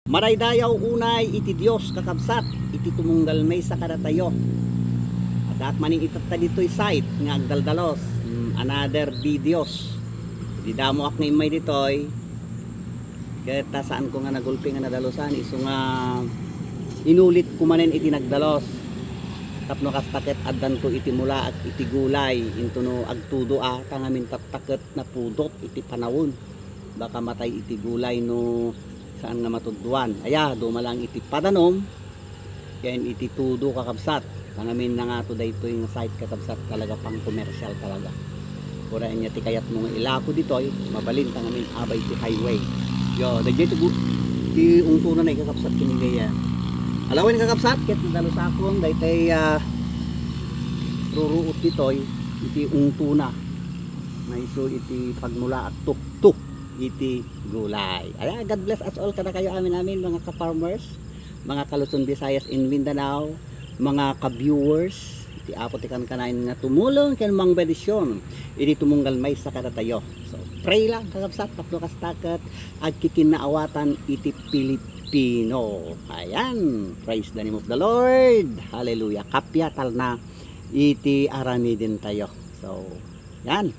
Maraydayaw unay iti Dios kakabsat iti tumunggal may sa karatayo. At maning itata dito'y site nga agdaldalos another videos. Di damo ak ngay may ditoy. Kaya saan ko nga nagulpi nga nadalosan iso nga inulit ko manen iti nagdalos. Tapno kastakit addan ko iti mula at iti gulay into no agtudo tangamin tattaket na pudot iti panawon. Baka matay iti gulay no saan nga matudduan. Aya, dumalang iti padanom, yan iti tudo kakabsat. Tangamin na nga to dito yung site kakabsat talaga pang commercial talaga. Kura niya ti kayat mga ilako ditoy, mabalin tangamin abay ti highway. Yo, dagay ti ungtunan na kakabsat kinigaya. Alawin kakabsat, ket dalo sa akong daytay ruruot ditoy iti ungtuna. Na iso iti pagmula at tuktuk iti gulay. Ay, God bless us all kada kayo amin mga ka-farmers, mga ka-Luzon, Visayas in Mindanao, mga ka-viewers. Iti apo ti kanain nga tumulong ken mang bendisyon. Iti tumunggal may sa karatayo. So, pray lang kakabsat tapno kastaket ag kikinaawatan iti Pilipino. Ayan, praise the name of the Lord. Hallelujah. Kapya tal na iti aramidin tayo. So, yan.